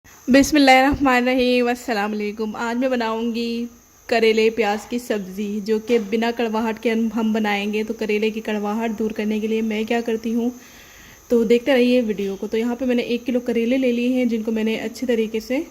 बिस्मिल्लाहिर्रहमानिर्रहीम, अस्सलाम वालेकुम। आज मैं बनाऊंगी करेले प्याज की सब्ज़ी, जो कि बिना कड़वाहट के हम बनाएंगे। तो करेले की कड़वाहट दूर करने के लिए मैं क्या करती हूँ, तो देखते रहिए वीडियो को। तो यहाँ पे मैंने 1 किलो करेले ले लिए हैं, जिनको मैंने अच्छे तरीके से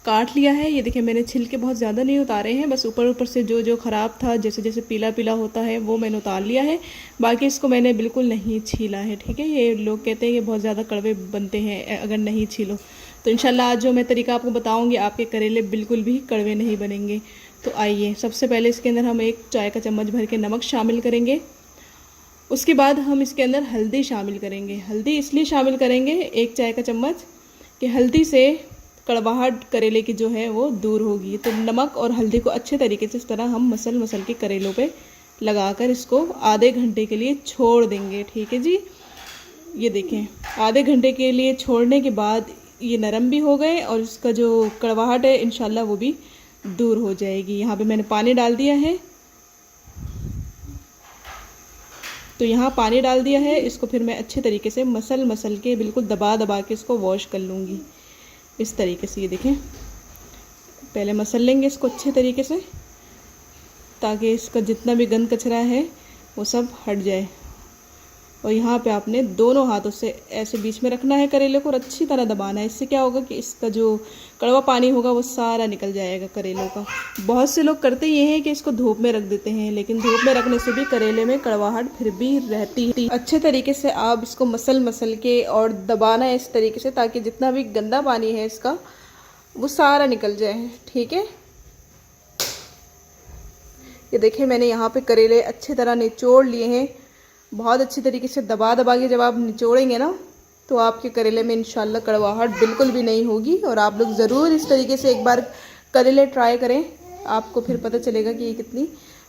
काट लिया है। ये देखिए, मैंने छिलके बहुत ज़्यादा नहीं उतारे हैं, बस ऊपर ऊपर से जो जो ख़राब था, जैसे जैसे पीला पीला होता है, वो मैंने उतार लिया है। बाकी इसको मैंने बिल्कुल नहीं छीला है, ठीक है। ये लोग कहते हैं कि बहुत ज़्यादा कड़वे बनते हैं अगर नहीं छीलो। तो इंशाल्लाह आज जो मैं तरीका आपको बताऊंगी, आपके करेले बिल्कुल भी कड़वे नहीं बनेंगे। तो आइए, सबसे पहले इसके अंदर हम 1 चाय का चम्मच भर के नमक शामिल करेंगे। उसके बाद हम इसके अंदर हल्दी शामिल करेंगे। हल्दी इसलिए शामिल करेंगे 1 चाय का चम्मच, कि हल्दी से कड़वाहट करेले की जो है वो दूर होगी। तो नमक और हल्दी को अच्छे तरीके से इस तरह हम मसल मसल के करेलों पे लगाकर इसको आधे घंटे के लिए छोड़ देंगे, ठीक है जी। ये देखें, आधे घंटे के लिए छोड़ने के बाद ये नरम भी हो गए और इसका जो कड़वाहट है इंशाल्लाह वो भी दूर हो जाएगी। यहाँ पे मैंने पानी डाल दिया है, तो यहाँ पानी डाल दिया है। इसको फिर मैं अच्छे तरीके से मसल मसल के, बिल्कुल दबा दबा के इसको वॉश कर लूँगी इस तरीके से। ये देखें, पहले मसल लेंगे इसको अच्छे तरीके से, ताकि इसका जितना भी गंद कचरा है वो सब हट जाए। और यहाँ पे आपने दोनों हाथों से ऐसे बीच में रखना है करेले को और अच्छी तरह दबाना है। इससे क्या होगा कि इसका जो कड़वा पानी होगा वो सारा निकल जाएगा करेलों का। बहुत से लोग करते ये हैं कि इसको धूप में रख देते हैं, लेकिन धूप में रखने से भी करेले में कड़वाहट फिर भी रहती है। अच्छे तरीके से आप इसको मसल मसल के और दबाना है इस तरीके से, ताकि जितना भी गंदा पानी है इसका वो सारा निकल जाए, ठीक है। ये देखिए, मैंने यहाँ पे करेले अच्छी तरह निचोड़ लिए हैं। बहुत अच्छी तरीके से दबा दबा के जब आप निचोड़ेंगे ना, तो आपके करेले में इंशाल्लाह कड़वाहट बिल्कुल भी नहीं होगी। और आप लोग ज़रूर इस तरीके से एक बार करेले ट्राई करें, आपको फिर पता चलेगा कि ये कितनी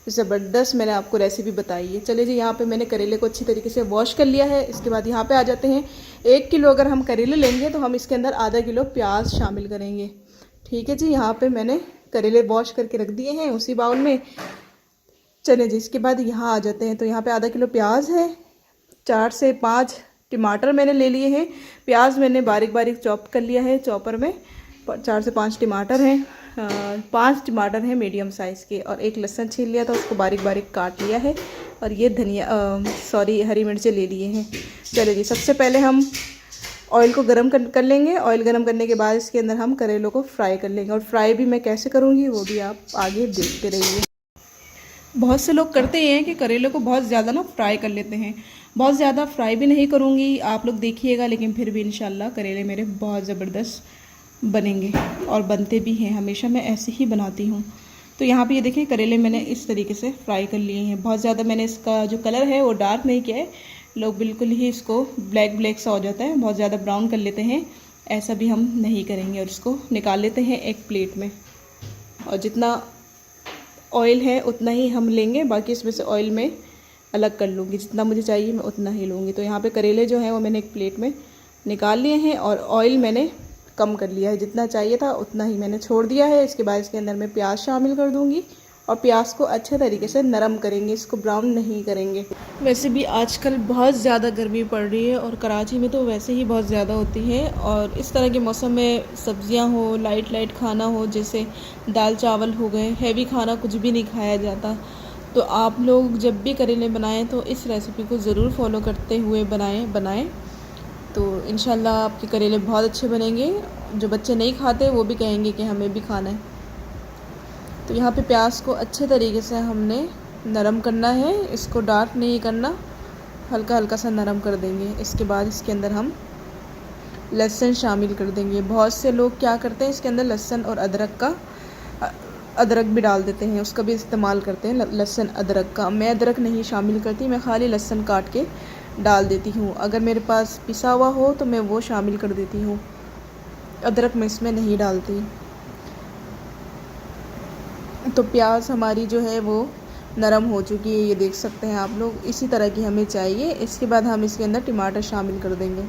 ज़बरदस्त मैंने आपको रेसिपी बताई है। चलिए जी, यहाँ पे मैंने करेले को अच्छी तरीके से वॉश कर लिया है। इसके बाद यहाँ पे आ जाते हैं। 1 किलो अगर हम करेले लेंगे तो हम इसके अंदर आधा किलो प्याज शामिल करेंगे, ठीक है जी। यहाँ पर मैंने करेले वॉश करके रख दिए हैं उसी बाउल में। चलिए जी, इसके बाद यहाँ आ जाते हैं। तो यहाँ पे आधा किलो प्याज है, 4 से 5 टमाटर मैंने ले लिए हैं। प्याज मैंने बारीक बारीक चॉप कर लिया है चॉपर में। 4 से 5 टमाटर हैं, 5 टमाटर हैं मीडियम साइज़ के, और 1 लहसुन छील लिया था, उसको बारीक बारीक काट लिया है। और ये हरी मिर्चें ले लिए हैं। चलिए जी, सबसे पहले हम ऑयल को गर्म कर लेंगे। ऑयल गर्म करने के बाद इसके अंदर हम करेलों को फ्राई कर लेंगे। और फ्राई भी मैं कैसे करूँगी वो भी आप आगे देखते रहिए। बहुत से लोग करते हैं कि करेले को बहुत ज़्यादा ना फ्राई कर लेते हैं। बहुत ज़्यादा फ्राई भी नहीं करूँगी, आप लोग देखिएगा, लेकिन फिर भी इंशाल्लाह करेले मेरे बहुत ज़बरदस्त बनेंगे और बनते भी हैं। हमेशा मैं ऐसे ही बनाती हूँ। तो यहाँ पे ये देखें, करेले मैंने इस तरीके से फ्राई कर लिए हैं। बहुत ज़्यादा मैंने इसका जो कलर है वो डार्क नहीं किया है। लोग बिल्कुल ही इसको ब्लैक ब्लैक सा हो जाता है, बहुत ज़्यादा ब्राउन कर लेते हैं। ऐसा भी हम नहीं करेंगे। और इसको निकाल लेते हैं एक प्लेट में। और जितना ऑयल है उतना ही हम लेंगे, बाकी इसमें से ऑयल में अलग कर लूँगी। जितना मुझे चाहिए मैं उतना ही लूँगी। तो यहाँ पे करेले जो हैं वो मैंने एक प्लेट में निकाल लिए हैं, और ऑयल मैंने कम कर लिया है। जितना चाहिए था उतना ही मैंने छोड़ दिया है। इसके बाद इसके अंदर मैं प्याज शामिल कर दूँगी, और प्याज को अच्छे तरीके से नरम करेंगे, इसको ब्राउन नहीं करेंगे। वैसे भी आजकल बहुत ज़्यादा गर्मी पड़ रही है, और कराची में तो वैसे ही बहुत ज़्यादा होती है। और इस तरह के मौसम में सब्जियां हो, लाइट लाइट खाना हो, जैसे दाल चावल हो गए, हैवी खाना कुछ भी नहीं खाया जाता। तो आप लोग जब भी करेले बनाएं तो इस रेसिपी को ज़रूर फॉलो करते हुए बनाएं। तो इंशाल्लाह आपके करेले बहुत अच्छे बनेंगे। जो बच्चे नहीं खाते वो भी कहेंगे कि हमें भी खाना है। तो यहाँ पे प्याज को अच्छे तरीके से हमने नरम करना है, इसको डार्क नहीं करना, हल्का हल्का सा नरम कर देंगे। इसके बाद इसके अंदर हम लहसुन शामिल कर देंगे। बहुत से लोग क्या करते हैं, इसके अंदर लहसुन और अदरक भी डाल देते हैं, उसका भी इस्तेमाल करते हैं, लहसुन अदरक का। मैं अदरक नहीं शामिल करती, मैं खाली लहसुन काट के डाल देती हूँ। अगर मेरे पास पिसा हुआ हो तो मैं वो शामिल कर देती हूँ, अदरक मैं इसमें नहीं डालती। तो प्याज हमारी जो है वो नरम हो चुकी है, ये देख सकते हैं आप लोग। इसी तरह की हमें चाहिए। इसके बाद हम इसके अंदर टमाटर शामिल कर देंगे।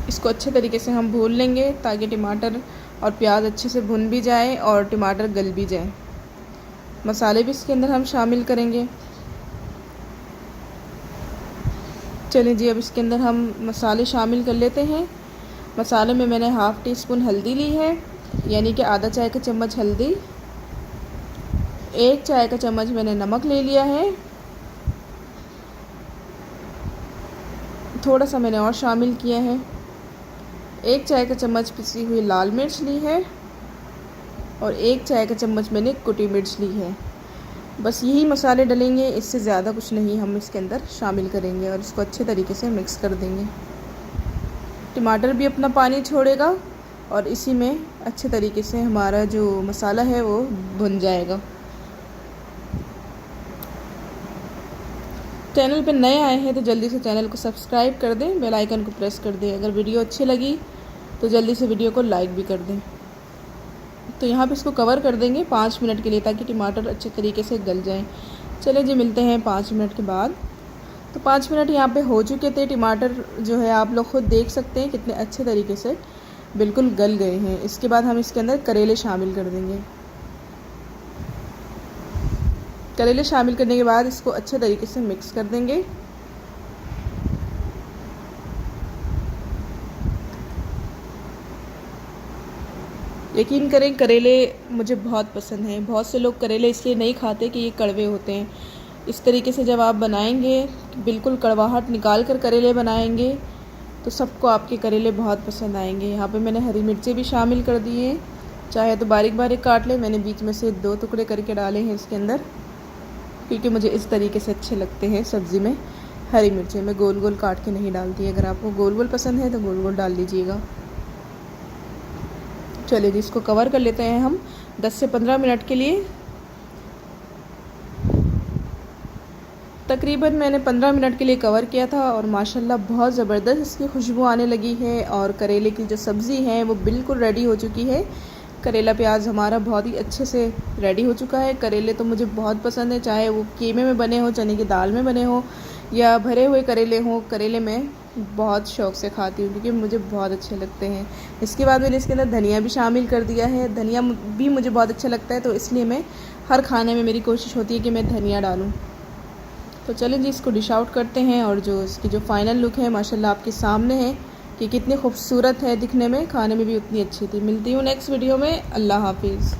इसको अच्छे तरीके से हम भून लेंगे, ताकि टमाटर और प्याज अच्छे से भुन भी जाए और टमाटर गल भी जाए। मसाले भी इसके अंदर हम शामिल करेंगे। चलिए जी, अब इसके अंदर हम मसाले शामिल कर लेते हैं। मसाले में मैंने हाफ़ टी स्पून हल्दी ली है, यानी कि आधा चाय का चम्मच हल्दी। 1 चाय का चम्मच मैंने नमक ले लिया है। थोड़ा सा मैंने और शामिल किया है। 1 चाय का चम्मच पिसी हुई लाल मिर्च ली है और 1 चाय का चम्मच मैंने कुटी मिर्च ली है। बस यही मसाले डलेंगे, इससे ज़्यादा कुछ नहीं हम इसके अंदर शामिल करेंगे और इसको अच्छे तरीके से मिक्स कर देंगे। टमाटर भी अपना पानी छोड़ेगा और इसी में अच्छे तरीके से हमारा जो मसाला है वो भुन जाएगा। चैनल पे नए आए हैं तो जल्दी से चैनल को सब्सक्राइब कर दें, बेल आइकन को प्रेस कर दें। अगर वीडियो अच्छी लगी तो जल्दी से वीडियो को लाइक भी कर दें। तो यहाँ पे इसको कवर कर देंगे 5 मिनट के लिए, ताकि टमाटर अच्छे तरीके से गल जाएं। चलिए जी, मिलते हैं 5 मिनट के बाद। तो 5 मिनट यहाँ पे हो चुके थे। टमाटर जो है आप लोग खुद देख सकते हैं कितने अच्छे तरीके से बिल्कुल गल गए हैं। इसके बाद हम इसके अंदर करेले शामिल कर देंगे। करेले शामिल करने के बाद इसको अच्छे तरीके से मिक्स कर देंगे। यकीन करें, करेले मुझे बहुत पसंद हैं। बहुत से लोग करेले इसलिए नहीं खाते कि ये कड़वे होते हैं। इस तरीके से जब आप बनाएंगे, बिल्कुल कड़वाहट निकाल कर करेले बनाएंगे, तो सबको आपके करेले बहुत पसंद आएंगे। यहाँ पे मैंने हरी मिर्चें भी शामिल कर दी हैं, चाहे तो बारीक बारीक काट लें। मैंने बीच में से 2 टुकड़े करके डाले हैं इसके अंदर, क्योंकि मुझे इस तरीके से अच्छे लगते हैं सब्ज़ी में। हरी मिर्चें मैं गोल गोल काट के नहीं डालती। अगर आपको गोल गोल पसंद है तो गोल गोल डाल लीजिएगा। चलिए जी, इसको कवर कर लेते हैं हम 10 से 15 मिनट के लिए। तकरीबन मैंने 15 मिनट के लिए कवर किया था और माशाल्लाह बहुत ज़बरदस्त इसकी खुशबू आने लगी है और करेले की जो सब्ज़ी है वो बिल्कुल रेडी हो चुकी है। करेला प्याज हमारा बहुत ही अच्छे से रेडी हो चुका है। करेले तो मुझे बहुत पसंद है, चाहे वो कीमे में बने हो, चने की दाल में बने हो या भरे हुए करेले हों। करेले मैं बहुत शौक़ से खाती हूँ क्योंकि मुझे बहुत अच्छे लगते हैं। इसके बाद मैंने इसके अंदर धनिया भी शामिल कर दिया है। धनिया भी मुझे बहुत अच्छा लगता है, तो इसलिए मैं हर खाने में मेरी कोशिश होती है कि मैं धनिया डालूँ। तो चलें जी, इसको डिश आउट करते हैं और जो इसकी जो फ़ाइनल लुक है माशाल्लाह आपके सामने है कि कितनी खूबसूरत है दिखने में, खाने में भी उतनी अच्छी थी। मिलती हूँ नेक्स्ट वीडियो में। अल्लाह हाफिज़।